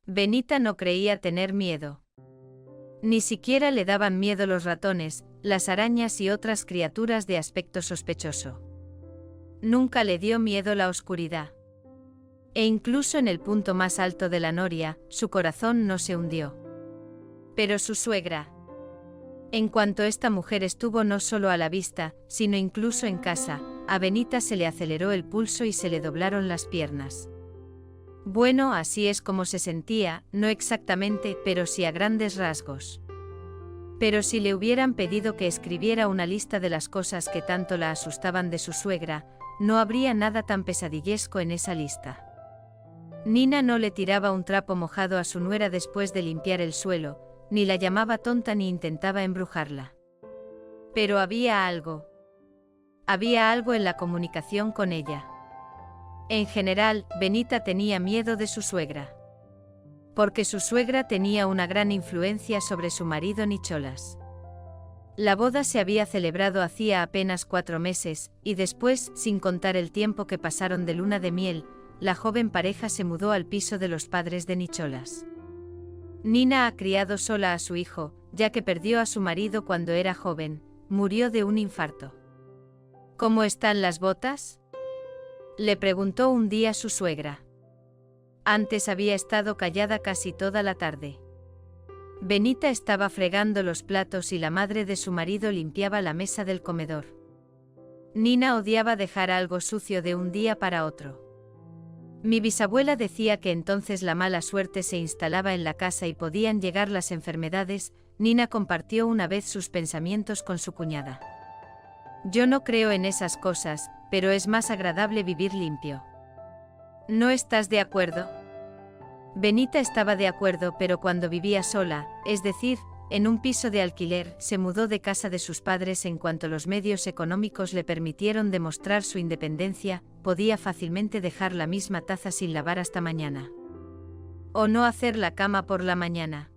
Benita no creía tener miedo. Ni siquiera le daban miedo los ratones, las arañas y otras criaturas de aspecto sospechoso. Nunca le dio miedo la oscuridad. E incluso en el punto más alto de la noria, su corazón no se hundió. Pero su suegra. En cuanto esta mujer estuvo no solo a la vista, sino incluso en casa, a Benita se le aceleró el pulso y se le doblaron las piernas. Bueno, así es como se sentía, no exactamente, pero sí a grandes rasgos. Pero si le hubieran pedido que escribiera una lista de las cosas que tanto la asustaban de su suegra, no habría nada tan pesadillesco en esa lista. Nina no le tiraba un trapo mojado a su nuera después de limpiar el suelo, ni la llamaba tonta ni intentaba embrujarla. Pero había algo. Había algo en la comunicación con ella. En general, Benita tenía miedo de su suegra. Porque su suegra tenía una gran influencia sobre su marido Nicholas. La boda se había celebrado hacía apenas 4 meses, y después, sin contar el tiempo que pasaron de luna de miel, la joven pareja se mudó al piso de los padres de Nicholas. Nina ha criado sola a su hijo, ya que perdió a su marido cuando era joven, murió de un infarto. ¿Cómo están las botas?, le preguntó un día su suegra. Antes había estado callada casi toda la tarde. Benita estaba fregando los platos y la madre de su marido limpiaba la mesa del comedor. Nina odiaba dejar algo sucio de un día para otro. Mi bisabuela decía que entonces la mala suerte se instalaba en la casa y podían llegar las enfermedades. Nina compartió una vez sus pensamientos con su cuñada. Yo no creo en esas cosas, pero es más agradable vivir limpio. ¿No estás de acuerdo? Benita estaba de acuerdo, pero cuando vivía sola, es decir, en un piso de alquiler, se mudó de casa de sus padres en cuanto los medios económicos le permitieron demostrar su independencia, podía fácilmente dejar la misma taza sin lavar hasta mañana. O no hacer la cama por la mañana.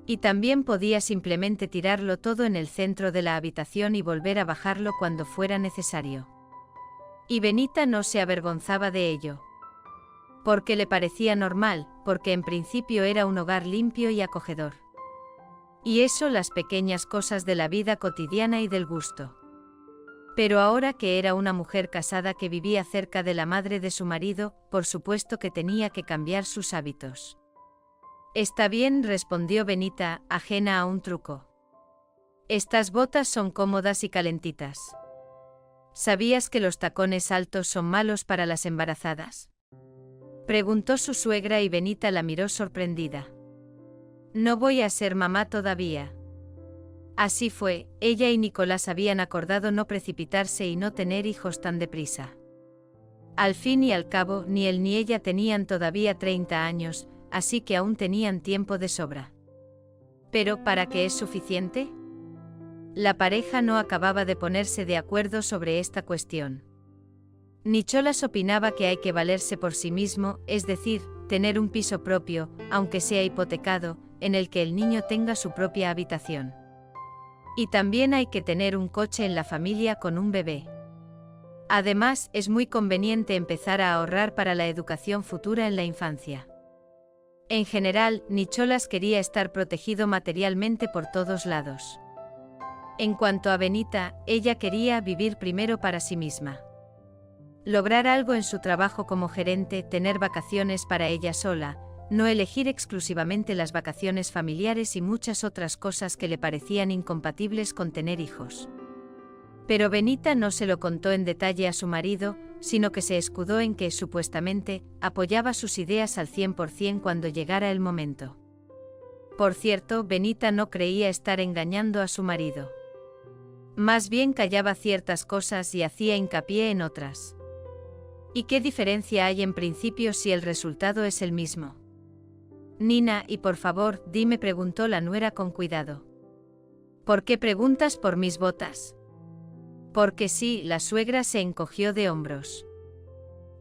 Y también podía simplemente tirarlo todo en el centro de la habitación y volver a bajarlo cuando fuera necesario. Y Benita no se avergonzaba de ello. Porque le parecía normal, porque en principio era un hogar limpio y acogedor. Y eso, las pequeñas cosas de la vida cotidiana y del gusto. Pero ahora que era una mujer casada que vivía cerca de la madre de su marido, por supuesto que tenía que cambiar sus hábitos. Está bien, respondió Benita, ajena a un truco. Estas botas son cómodas y calentitas. ¿Sabías que los tacones altos son malos para las embarazadas?, preguntó su suegra y Benita la miró sorprendida. No voy a ser mamá todavía. Así fue, ella y Nicolás habían acordado no precipitarse y no tener hijos tan deprisa. Al fin y al cabo, ni él ni ella tenían todavía 30 años, así que aún tenían tiempo de sobra. ¿Pero para qué es suficiente? La pareja no acababa de ponerse de acuerdo sobre esta cuestión. Nicholas opinaba que hay que valerse por sí mismo, es decir, tener un piso propio, aunque sea hipotecado, en el que el niño tenga su propia habitación. Y también hay que tener un coche en la familia con un bebé. Además, es muy conveniente empezar a ahorrar para la educación futura en la infancia. En general, Nicholas quería estar protegido materialmente por todos lados. En cuanto a Benita, ella quería vivir primero para sí misma. Lograr algo en su trabajo como gerente, tener vacaciones para ella sola, no elegir exclusivamente las vacaciones familiares y muchas otras cosas que le parecían incompatibles con tener hijos. Pero Benita no se lo contó en detalle a su marido, sino que se escudó en que, supuestamente, apoyaba sus ideas al 100% cuando llegara el momento. Por cierto, Benita no creía estar engañando a su marido. Más bien callaba ciertas cosas y hacía hincapié en otras. ¿Y qué diferencia hay en principio si el resultado es el mismo? Nina, y por favor, dime, preguntó la nuera con cuidado. ¿Por qué preguntas por mis botas? Porque sí, la suegra se encogió de hombros.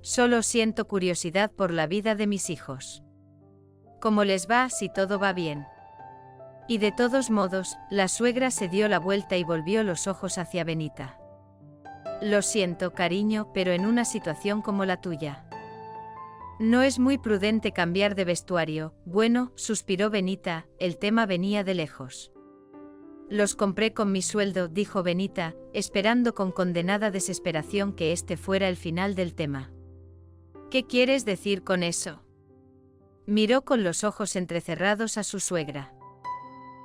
Solo siento curiosidad por la vida de mis hijos. ¿Cómo les va si todo va bien? Y de todos modos, la suegra se dio la vuelta y volvió los ojos hacia Benita. Lo siento, cariño, pero en una situación como la tuya. No es muy prudente cambiar de vestuario. Bueno, suspiró Benita, el tema venía de lejos. Los compré con mi sueldo, dijo Benita, esperando con condenada desesperación que este fuera el final del tema. ¿Qué quieres decir con eso? Miró con los ojos entrecerrados a su suegra.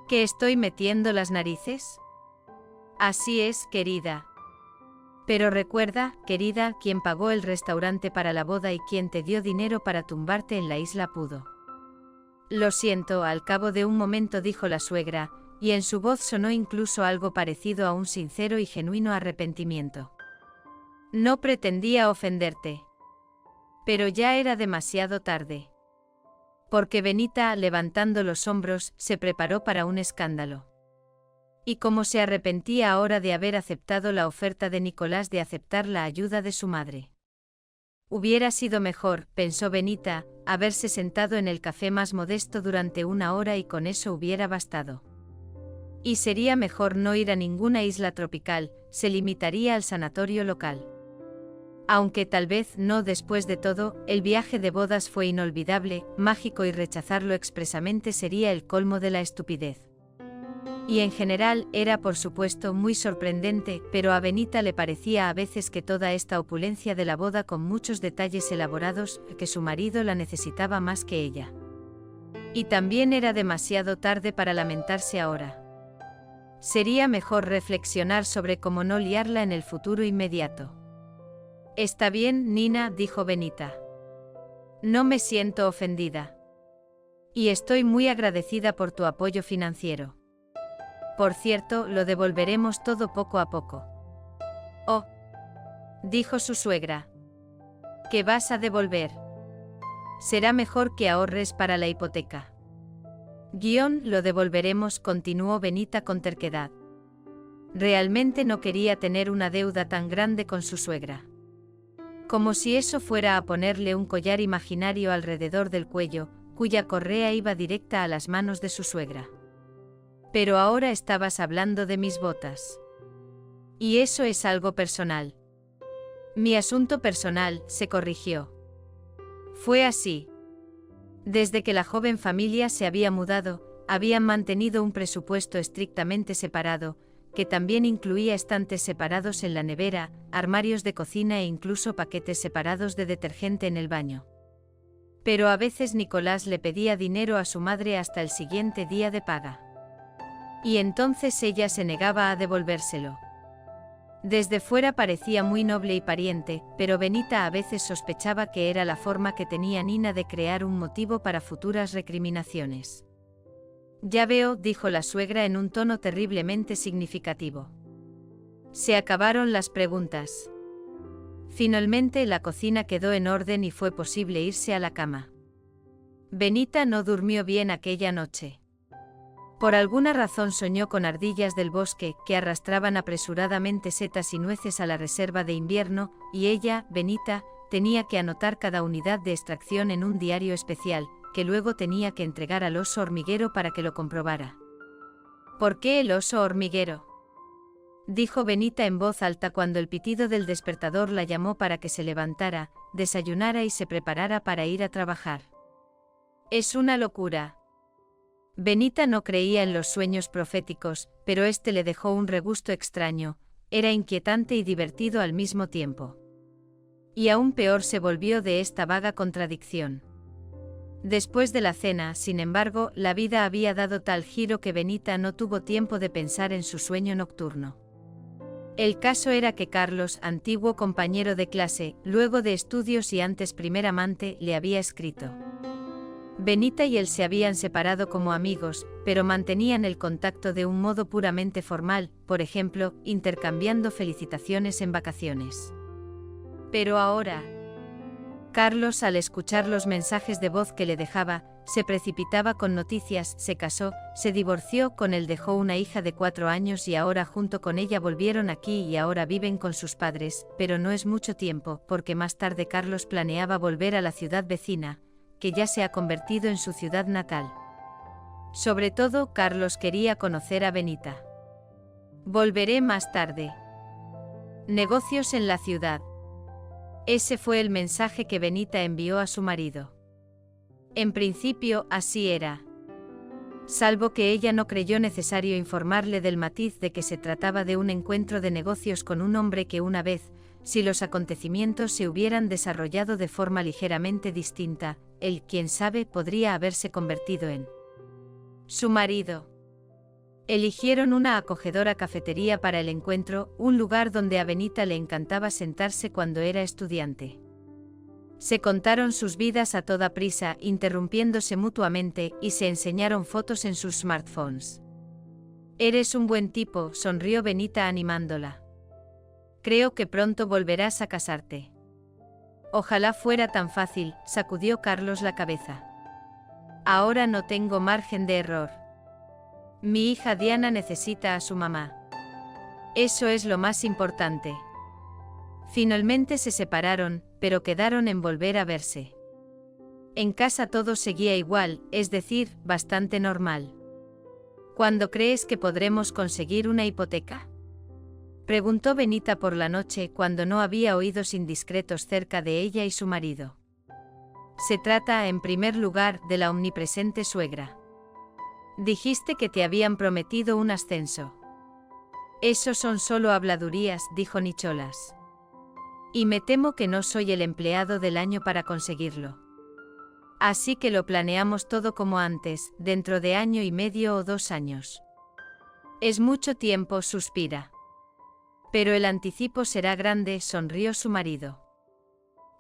¿Que estoy metiendo las narices? Así es, querida. Pero recuerda, querida, quien pagó el restaurante para la boda y quien te dio dinero para tumbarte en la isla pudo. Lo siento, al cabo de un momento dijo la suegra, y en su voz sonó incluso algo parecido a un sincero y genuino arrepentimiento. No pretendía ofenderte. Pero ya era demasiado tarde. Porque Benita, levantando los hombros, se preparó para un escándalo. Y como se arrepentía ahora de haber aceptado la oferta de Nicolás de aceptar la ayuda de su madre. Hubiera sido mejor, pensó Benita, haberse sentado en el café más modesto durante 1 hora y con eso hubiera bastado. Y sería mejor no ir a ninguna isla tropical, se limitaría al sanatorio local. Aunque tal vez no después de todo, el viaje de bodas fue inolvidable, mágico y rechazarlo expresamente sería el colmo de la estupidez. Y en general, era por supuesto muy sorprendente, pero a Benita le parecía a veces que toda esta opulencia de la boda con muchos detalles elaborados, que su marido la necesitaba más que ella. Y también era demasiado tarde para lamentarse ahora. Sería mejor reflexionar sobre cómo no liarla en el futuro inmediato. Está bien, Nina, dijo Benita. No me siento ofendida. Y estoy muy agradecida por tu apoyo financiero. Por cierto, lo devolveremos todo poco a poco. Oh, dijo su suegra. ¿Qué vas a devolver? Será mejor que ahorres para la hipoteca. Lo devolveremos, continuó Benita con terquedad. Realmente no quería tener una deuda tan grande con su suegra. Como si eso fuera a ponerle un collar imaginario alrededor del cuello, cuya correa iba directa a las manos de su suegra. Pero ahora estabas hablando de mis botas. Y eso es algo personal. Mi asunto personal, se corrigió. Fue así. Desde que la joven familia se había mudado, habían mantenido un presupuesto estrictamente separado, que también incluía estantes separados en la nevera, armarios de cocina e incluso paquetes separados de detergente en el baño. Pero a veces Nicolás le pedía dinero a su madre hasta el siguiente día de paga. Y entonces ella se negaba a devolvérselo. Desde fuera parecía muy noble y pariente, pero Benita a veces sospechaba que era la forma que tenía Nina de crear un motivo para futuras recriminaciones. Ya veo, dijo la suegra en un tono terriblemente significativo. Se acabaron las preguntas. Finalmente la cocina quedó en orden y fue posible irse a la cama. Benita no durmió bien aquella noche. Por alguna razón soñó con ardillas del bosque que arrastraban apresuradamente setas y nueces a la reserva de invierno, y ella, Benita, tenía que anotar cada unidad de extracción en un diario especial, que luego tenía que entregar al oso hormiguero para que lo comprobara. ¿Por qué el oso hormiguero?, dijo Benita en voz alta cuando el pitido del despertador la llamó para que se levantara, desayunara y se preparara para ir a trabajar. Es una locura. Benita no creía en los sueños proféticos, pero este le dejó un regusto extraño, era inquietante y divertido al mismo tiempo. Y aún peor se volvió de esta vaga contradicción. Después de la cena, sin embargo, la vida había dado tal giro que Benita no tuvo tiempo de pensar en su sueño nocturno. El caso era que Carlos, antiguo compañero de clase, luego de estudios y antes primer amante, le había escrito. Benita y él se habían separado como amigos, pero mantenían el contacto de un modo puramente formal, por ejemplo, intercambiando felicitaciones en vacaciones. Pero ahora, Carlos, al escuchar los mensajes de voz que le dejaba, se precipitaba con noticias, se casó, se divorció, con él dejó una hija de 4 años y ahora junto con ella volvieron aquí y ahora viven con sus padres, pero no es mucho tiempo, porque más tarde Carlos planeaba volver a la ciudad vecina, que ya se ha convertido en su ciudad natal. Sobre todo, Carlos quería conocer a Benita. Volveré más tarde. Negocios en la ciudad. Ese fue el mensaje que Benita envió a su marido. En principio, así era. Salvo que ella no creyó necesario informarle del matiz de que se trataba de un encuentro de negocios con un hombre que una vez, si los acontecimientos se hubieran desarrollado de forma ligeramente distinta, él, quién sabe, podría haberse convertido en su marido. Eligieron una acogedora cafetería para el encuentro, un lugar donde a Benita le encantaba sentarse cuando era estudiante. Se contaron sus vidas a toda prisa, interrumpiéndose mutuamente, y se enseñaron fotos en sus smartphones. «Eres un buen tipo», sonrió Benita animándola. «Creo que pronto volverás a casarte». «Ojalá fuera tan fácil», sacudió Carlos la cabeza. «Ahora no tengo margen de error. Mi hija Diana necesita a su mamá. Eso es lo más importante». Finalmente se separaron, pero quedaron en volver a verse. En casa todo seguía igual, es decir, bastante normal. ¿Cuándo crees que podremos conseguir una hipoteca?, preguntó Benita por la noche cuando no había oídos indiscretos cerca de ella y su marido. Se trata, en primer lugar, de la omnipresente suegra. Dijiste que te habían prometido un ascenso. Eso son solo habladurías, dijo Nicholas. Y me temo que no soy el empleado del año para conseguirlo. Así que lo planeamos todo como antes, dentro de año y medio o 2 años. Es mucho tiempo, suspira. Pero el anticipo será grande, sonrió su marido.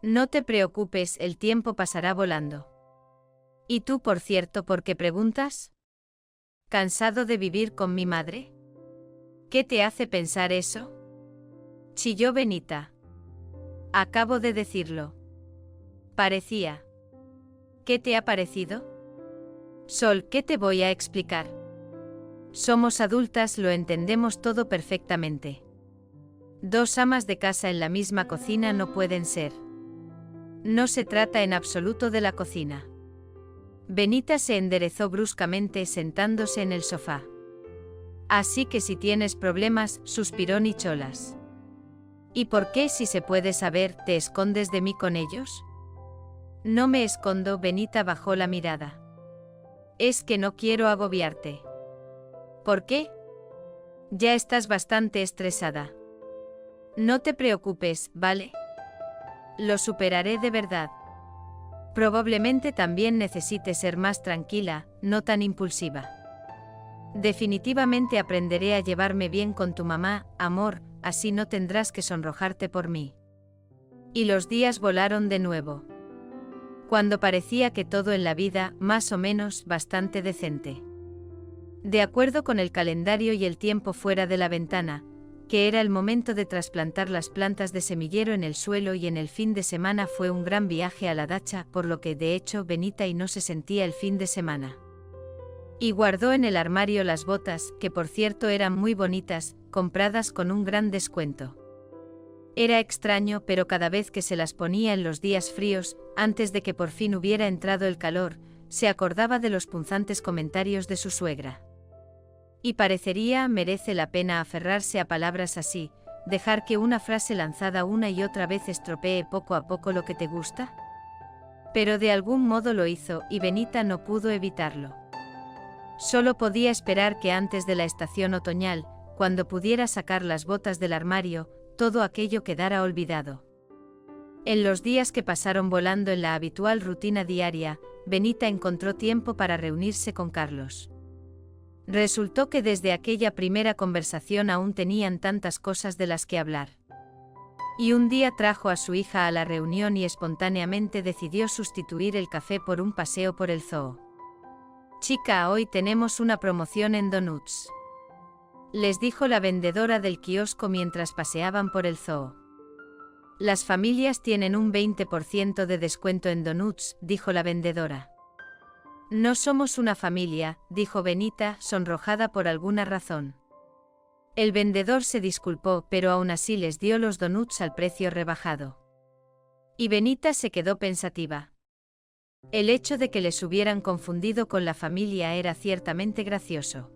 No te preocupes, el tiempo pasará volando. ¿Y tú, por cierto, por qué preguntas? ¿Cansado de vivir con mi madre? ¿Qué te hace pensar eso?, chilló Benita. Acabo de decirlo. Parecía. ¿Qué te ha parecido? Sol, ¿qué te voy a explicar? Somos adultas, lo entendemos todo perfectamente. 2 amas de casa en la misma cocina no pueden ser. No se trata en absoluto de la cocina. Benita se enderezó bruscamente sentándose en el sofá. Así que si tienes problemas, suspiró Nicholas. ¿Y por qué, si se puede saber, te escondes de mí con ellos? No me escondo, Benita bajó la mirada. Es que no quiero agobiarte. ¿Por qué? Ya estás bastante estresada. No te preocupes, ¿vale? Lo superaré de verdad. Probablemente también necesites ser más tranquila, no tan impulsiva. Definitivamente aprenderé a llevarme bien con tu mamá, amor, así no tendrás que sonrojarte por mí. Y los días volaron de nuevo. Cuando parecía que todo en la vida, más o menos, bastante decente. De acuerdo con el calendario y el tiempo fuera de la ventana, que era el momento de trasplantar las plantas de semillero en el suelo, y en el fin de semana fue un gran viaje a la dacha, por lo que de hecho Benita y no se sentía el fin de semana. Y guardó en el armario las botas, que por cierto eran muy bonitas, compradas con un gran descuento. Era extraño, pero cada vez que se las ponía en los días fríos, antes de que por fin hubiera entrado el calor, se acordaba de los punzantes comentarios de su suegra. Y parecería merece la pena aferrarse a palabras así, dejar que una frase lanzada una y otra vez estropee poco a poco lo que te gusta. Pero de algún modo lo hizo, y Benita no pudo evitarlo. Solo podía esperar que antes de la estación otoñal, cuando pudiera sacar las botas del armario, todo aquello quedara olvidado. En los días que pasaron volando en la habitual rutina diaria, Benita encontró tiempo para reunirse con Carlos. Resultó que desde aquella primera conversación aún tenían tantas cosas de las que hablar. Y un día trajo a su hija a la reunión y espontáneamente decidió sustituir el café por un paseo por el zoo. «Chica, hoy tenemos una promoción en donuts», les dijo la vendedora del kiosco mientras paseaban por el zoo. «Las familias tienen un 20% de descuento en donuts», dijo la vendedora. «No somos una familia», dijo Benita, sonrojada por alguna razón. El vendedor se disculpó, pero aún así les dio los donuts al precio rebajado. Y Benita se quedó pensativa. El hecho de que les hubieran confundido con la familia era ciertamente gracioso.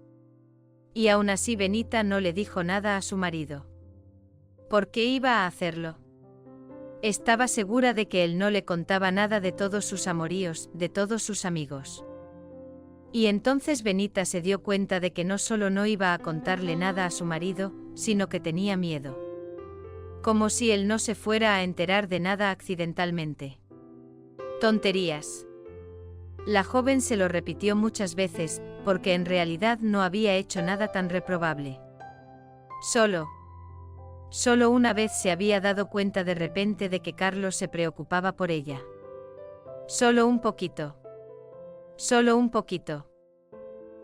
Y aún así Benita no le dijo nada a su marido. ¿Por qué iba a hacerlo? Estaba segura de que él no le contaba nada de todos sus amoríos, de todos sus amigos. Y entonces Benita se dio cuenta de que no solo no iba a contarle nada a su marido, sino que tenía miedo. Como si él no se fuera a enterar de nada accidentalmente. Tonterías. La joven se lo repitió muchas veces, porque en realidad no había hecho nada tan reprobable. Solo una vez se había dado cuenta de repente de que Carlos se preocupaba por ella. Solo un poquito. Solo un poquito.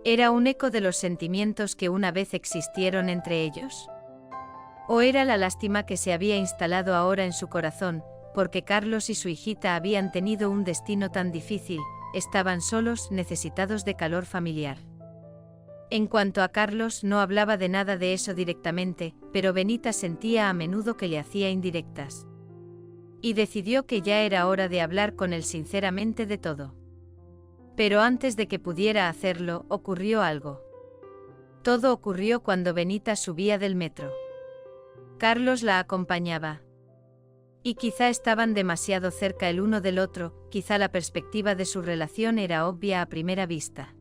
¿Era un eco de los sentimientos que una vez existieron entre ellos? ¿O era la lástima que se había instalado ahora en su corazón, porque Carlos y su hijita habían tenido un destino tan difícil, estaban solos, necesitados de calor familiar? En cuanto a Carlos, no hablaba de nada de eso directamente, pero Benita sentía a menudo que le hacía indirectas. Y decidió que ya era hora de hablar con él sinceramente de todo. Pero antes de que pudiera hacerlo, ocurrió algo. Todo ocurrió cuando Benita subía del metro. Carlos la acompañaba. Y quizá estaban demasiado cerca el uno del otro, quizá la perspectiva de su relación era obvia a primera vista.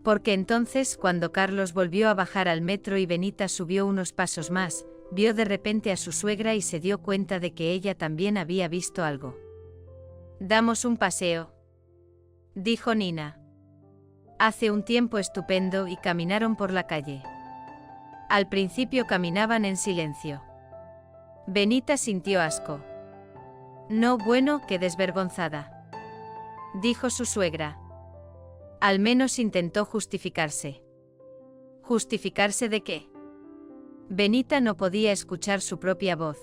Porque entonces, cuando Carlos volvió a bajar al metro y Benita subió unos pasos más, vio de repente a su suegra y se dio cuenta de que ella también había visto algo. «Damos un paseo», dijo Nina. Hace un tiempo estupendo y caminaron por la calle. Al principio caminaban en silencio. Benita sintió asco. «No, bueno, qué desvergonzada», dijo su suegra. Al menos intentó justificarse. ¿Justificarse de qué? Benita no podía escuchar su propia voz.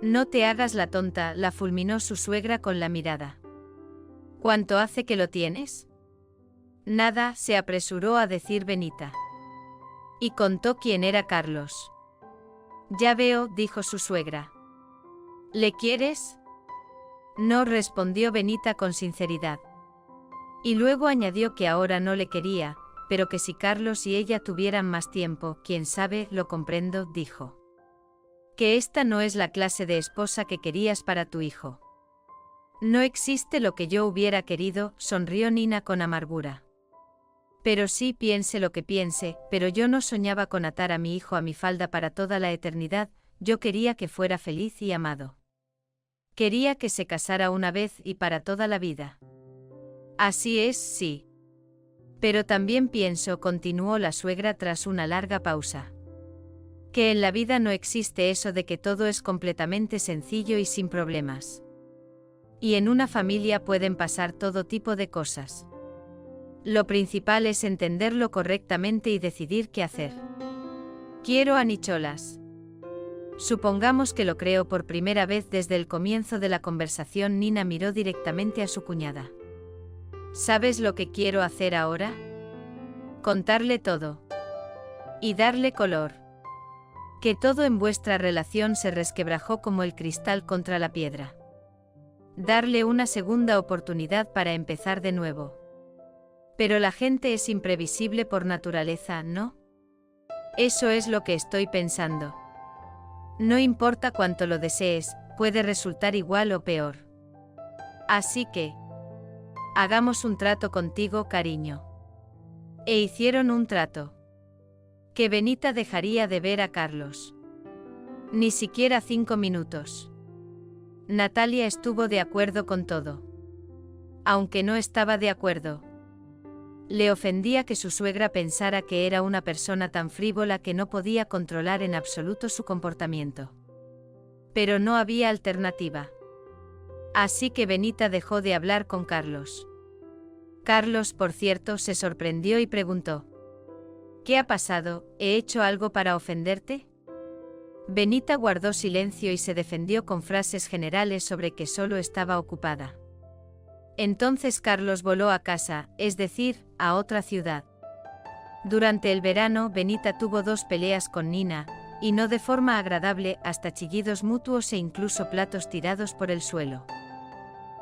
«No te hagas la tonta», la fulminó su suegra con la mirada. «¿Cuánto hace que lo tienes?» «Nada», se apresuró a decir Benita. Y contó quién era Carlos. «Ya veo», dijo su suegra. «¿Le quieres?» «No», respondió Benita con sinceridad. Y luego añadió que ahora no le quería, pero que si Carlos y ella tuvieran más tiempo, quién sabe, lo comprendo, dijo. Que esta no es la clase de esposa que querías para tu hijo. No existe lo que yo hubiera querido, sonrió Nina con amargura. Pero sí, piense lo que piense, pero yo no soñaba con atar a mi hijo a mi falda para toda la eternidad, yo quería que fuera feliz y amado. Quería que se casara una vez y para toda la vida. Así es, sí. Pero también pienso, continuó la suegra tras una larga pausa, que en la vida no existe eso de que todo es completamente sencillo y sin problemas. Y en una familia pueden pasar todo tipo de cosas. Lo principal es entenderlo correctamente y decidir qué hacer. Quiero a Nicholas. Supongamos que lo creo por primera vez desde el comienzo de la conversación. Nina miró directamente a su cuñada. ¿Sabes lo que quiero hacer ahora? Contarle todo. Y darle color. Que todo en vuestra relación se resquebrajó como el cristal contra la piedra. Darle una segunda oportunidad para empezar de nuevo. Pero la gente es imprevisible por naturaleza, ¿no? Eso es lo que estoy pensando. No importa cuánto lo desees, puede resultar igual o peor. Así que hagamos un trato contigo, cariño. E hicieron un trato. Que Benita dejaría de ver a Carlos. Ni siquiera 5 minutos. Natalia estuvo de acuerdo con todo. Aunque no estaba de acuerdo. Le ofendía que su suegra pensara que era una persona tan frívola que no podía controlar en absoluto su comportamiento. Pero no había alternativa. Así que Benita dejó de hablar con Carlos. Carlos, por cierto, se sorprendió y preguntó: ¿Qué ha pasado? ¿He hecho algo para ofenderte? Benita guardó silencio y se defendió con frases generales sobre que solo estaba ocupada. Entonces Carlos voló a casa, es decir, a otra ciudad. Durante el verano, Benita tuvo 2 peleas con Nina, y no de forma agradable, hasta chillidos mutuos e incluso platos tirados por el suelo.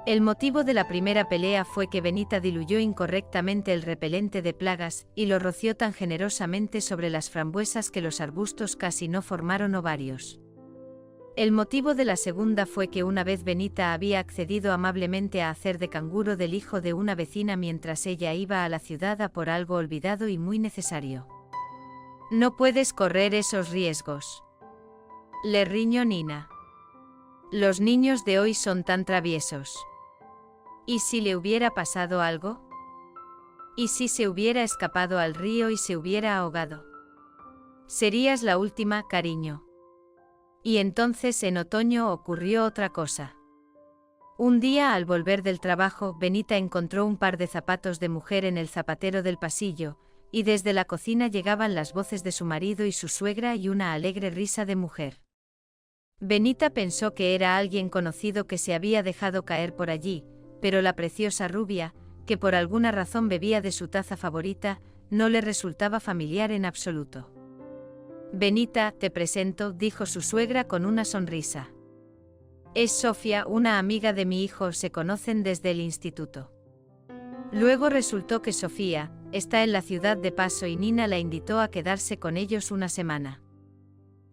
El motivo de la primera pelea fue que Benita diluyó incorrectamente el repelente de plagas y lo roció tan generosamente sobre las frambuesas que los arbustos casi no formaron ovarios. El motivo de la segunda fue que una vez Benita había accedido amablemente a hacer de canguro del hijo de una vecina mientras ella iba a la ciudad a por algo olvidado y muy necesario. No puedes correr esos riesgos, le riñó Nina. Los niños de hoy son tan traviesos. ¿Y si le hubiera pasado algo? ¿Y si se hubiera escapado al río y se hubiera ahogado? Serías la última, cariño. Y entonces en otoño ocurrió otra cosa. Un día al volver del trabajo, Benita encontró un par de zapatos de mujer en el zapatero del pasillo, y desde la cocina llegaban las voces de su marido y su suegra y una alegre risa de mujer. Benita pensó que era alguien conocido que se había dejado caer por allí, pero la preciosa rubia, que por alguna razón bebía de su taza favorita, no le resultaba familiar en absoluto. Benita, te presento, dijo su suegra con una sonrisa. Es Sofía, una amiga de mi hijo, se conocen desde el instituto. Luego resultó que Sofía está en la ciudad de paso y Nina la invitó a quedarse con ellos una semana.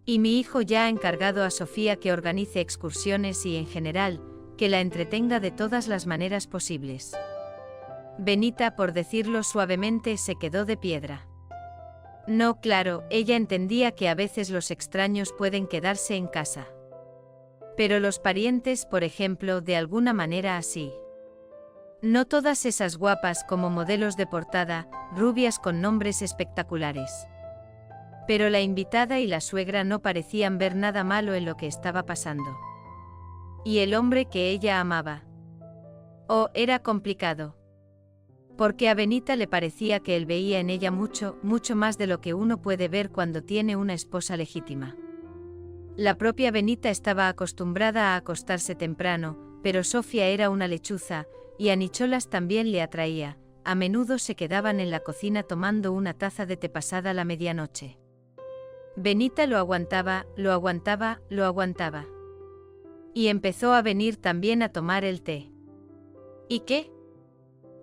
Y mi hijo ya ha encargado a Sofía que organice excursiones y, en general, que la entretenga de todas las maneras posibles. Benita, por decirlo suavemente, se quedó de piedra. No, claro, ella entendía que a veces los extraños pueden quedarse en casa. Pero los parientes, por ejemplo, de alguna manera así. No todas esas guapas como modelos de portada, rubias con nombres espectaculares. Pero la invitada y la suegra no parecían ver nada malo en lo que estaba pasando. ¿Y el hombre que ella amaba? Oh, era complicado. Porque a Benita le parecía que él veía en ella mucho, mucho más de lo que uno puede ver cuando tiene una esposa legítima. La propia Benita estaba acostumbrada a acostarse temprano, pero Sofía era una lechuza, y a Nicholas también le atraía. A menudo se quedaban en la cocina tomando una taza de té pasada la medianoche. Benita lo aguantaba, lo aguantaba, lo aguantaba. Y empezó a venir también a tomar el té. ¿Y qué?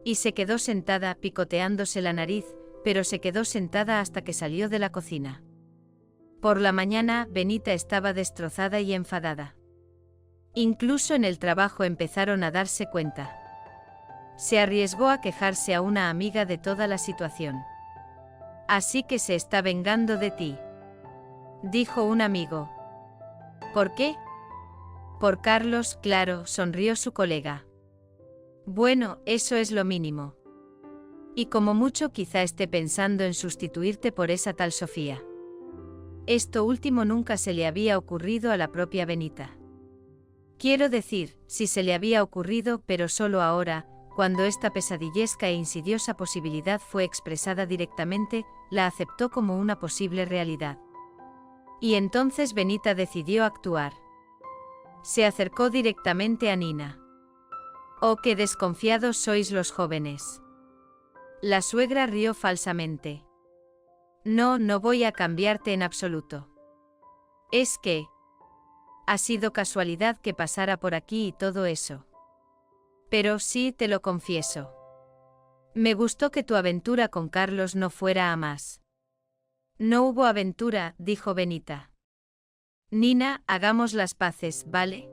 Y se quedó sentada, picoteándose la nariz, pero se quedó sentada hasta que salió de la cocina. Por la mañana, Benita estaba destrozada y enfadada. Incluso en el trabajo empezaron a darse cuenta. Se arriesgó a quejarse a una amiga de toda la situación. Así que se está vengando de ti, dijo un amigo. ¿Por qué? Por Carlos, claro, sonrió su colega. Bueno, eso es lo mínimo. Y como mucho quizá esté pensando en sustituirte por esa tal Sofía. Esto último nunca se le había ocurrido a la propia Benita. Quiero decir, si se le había ocurrido, pero solo ahora, cuando esta pesadillesca e insidiosa posibilidad fue expresada directamente, la aceptó como una posible realidad. Y entonces Benita decidió actuar. Se acercó directamente a Nina. ¡Oh, qué desconfiados sois los jóvenes! La suegra rió falsamente. No, no voy a cambiarte en absoluto. Es que ha sido casualidad que pasara por aquí y todo eso. Pero sí, te lo confieso. Me gustó que tu aventura con Carlos no fuera a más. No hubo aventura, dijo Benita. Nina, hagamos las paces, ¿vale?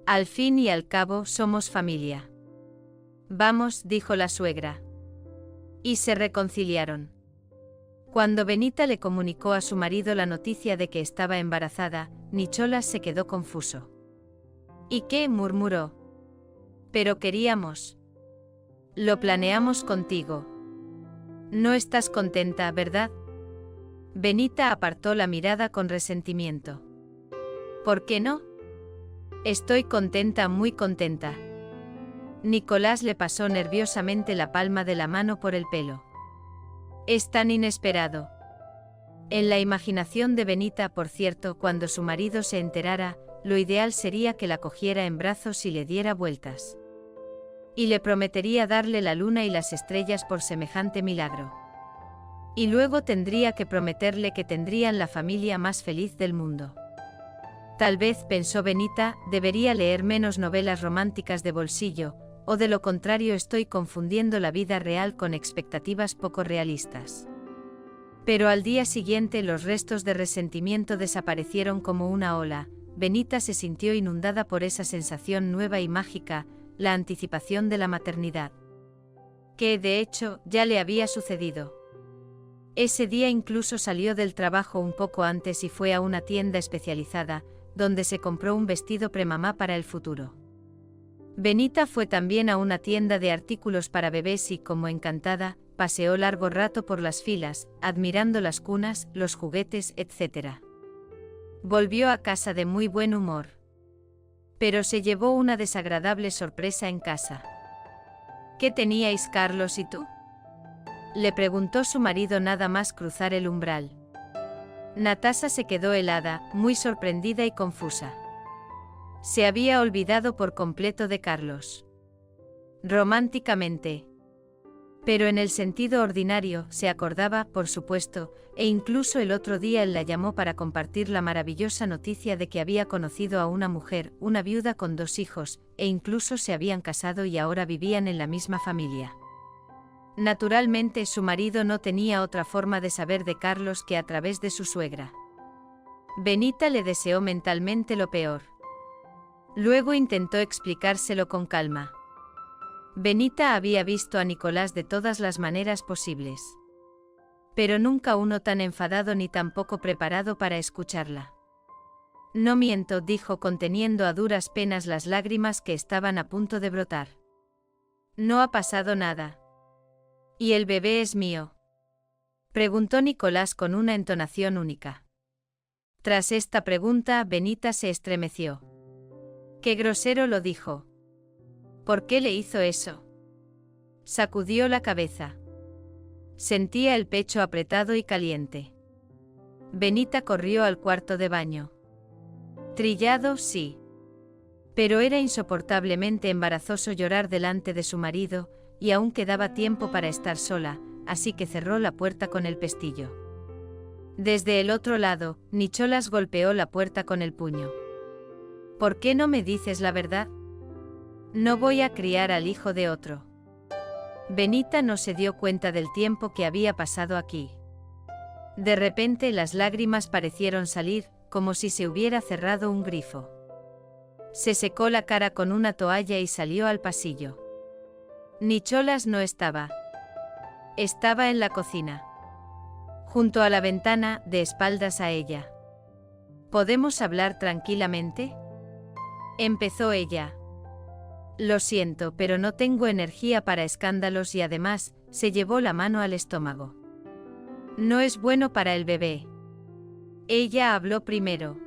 Al fin y al cabo somos familia. Vamos, dijo la suegra. Y se reconciliaron. Cuando Benita le comunicó a su marido la noticia de que estaba embarazada, Nicholas se quedó confuso. ¿Y qué? Murmuró. Pero queríamos. Lo planeamos contigo. No estás contenta, ¿verdad? Benita apartó la mirada con resentimiento. ¿Por qué no? Estoy contenta, muy contenta. Nicolás le pasó nerviosamente la palma de la mano por el pelo. Es tan inesperado. En la imaginación de Benita, por cierto, cuando su marido se enterara, lo ideal sería que la cogiera en brazos y le diera vueltas. Y le prometería darle la luna y las estrellas por semejante milagro. Y luego tendría que prometerle que tendrían la familia más feliz del mundo. Tal vez, pensó Benita, debería leer menos novelas románticas de bolsillo, o de lo contrario estoy confundiendo la vida real con expectativas poco realistas. Pero al día siguiente los restos de resentimiento desaparecieron como una ola, Benita se sintió inundada por esa sensación nueva y mágica, la anticipación de la maternidad. Que, de hecho, ya le había sucedido. Ese día incluso salió del trabajo un poco antes y fue a una tienda especializada, donde se compró un vestido premamá para el futuro. Benita fue también a una tienda de artículos para bebés y, como encantada, paseó largo rato por las filas, admirando las cunas, los juguetes, etc. Volvió a casa de muy buen humor. Pero se llevó una desagradable sorpresa en casa. ¿Qué teníais Carlos y tú?, le preguntó su marido nada más cruzar el umbral. Natasha se quedó helada, muy sorprendida y confusa. Se había olvidado por completo de Carlos. Románticamente. Pero en el sentido ordinario, se acordaba, por supuesto, e incluso el otro día él la llamó para compartir la maravillosa noticia de que había conocido a una mujer, una viuda con 2 hijos, e incluso se habían casado y ahora vivían en la misma familia. Naturalmente su marido no tenía otra forma de saber de Carlos que a través de su suegra. Benita le deseó mentalmente lo peor. Luego intentó explicárselo con calma. Benita había visto a Nicolás de todas las maneras posibles. Pero nunca uno tan enfadado ni tan poco preparado para escucharla. No miento, dijo conteniendo a duras penas las lágrimas que estaban a punto de brotar. No ha pasado nada. ¿Y el bebé es mío?, preguntó Nicolás con una entonación única. Tras esta pregunta, Benita se estremeció. ¡Qué grosero lo dijo! ¿Por qué le hizo eso? Sacudió la cabeza. Sentía el pecho apretado y caliente. Benita corrió al cuarto de baño. Trillado, sí. Pero era insoportablemente embarazoso llorar delante de su marido, y aún quedaba tiempo para estar sola, así que cerró la puerta con el pestillo. Desde el otro lado, Nicholas golpeó la puerta con el puño. ¿Por qué no me dices la verdad? No voy a criar al hijo de otro. Benita no se dio cuenta del tiempo que había pasado aquí. De repente las lágrimas parecieron salir, como si se hubiera cerrado un grifo. Se secó la cara con una toalla y salió al pasillo. Nicholas no estaba. Estaba en la cocina. Junto a la ventana, de espaldas a ella. ¿Podemos hablar tranquilamente?, empezó ella. Lo siento, pero no tengo energía para escándalos y además, se llevó la mano al estómago. No es bueno para el bebé. Ella habló primero.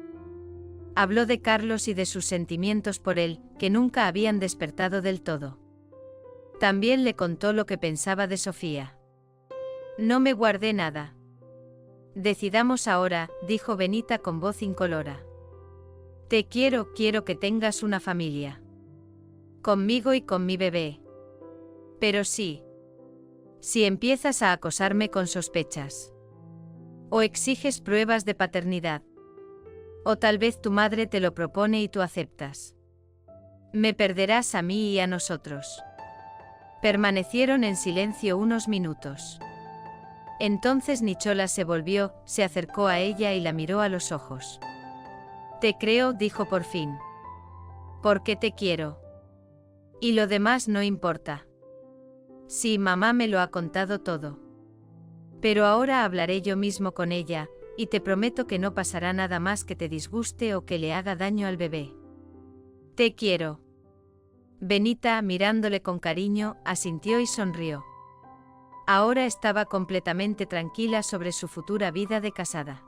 Habló de Carlos y de sus sentimientos por él, que nunca habían despertado del todo. También le contó lo que pensaba de Sofía. No me guardé nada. Decidamos ahora, dijo Benita con voz incolora. Te quiero que tengas una familia. Conmigo y con mi bebé. Pero sí. Si empiezas a acosarme con sospechas. O exiges pruebas de paternidad. O tal vez tu madre te lo propone y tú aceptas. Me perderás a mí y a nosotros. Permanecieron en silencio unos minutos. Entonces Nicholas se volvió, se acercó a ella y la miró a los ojos. Te creo, dijo por fin. Porque te quiero. Y lo demás no importa. Sí, mamá me lo ha contado todo. Pero ahora hablaré yo mismo con ella, y te prometo que no pasará nada más que te disguste o que le haga daño al bebé. Te quiero. Benita, mirándole con cariño, asintió y sonrió. Ahora estaba completamente tranquila sobre su futura vida de casada.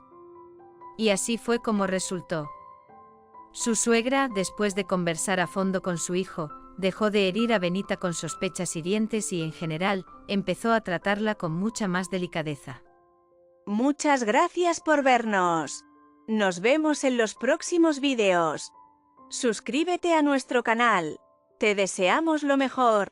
Y así fue como resultó. Su suegra, después de conversar a fondo con su hijo, dejó de herir a Benita con sospechas hirientes y en general, empezó a tratarla con mucha más delicadeza. Muchas gracias por vernos. Nos vemos en los próximos vídeos. Suscríbete a nuestro canal. Te deseamos lo mejor.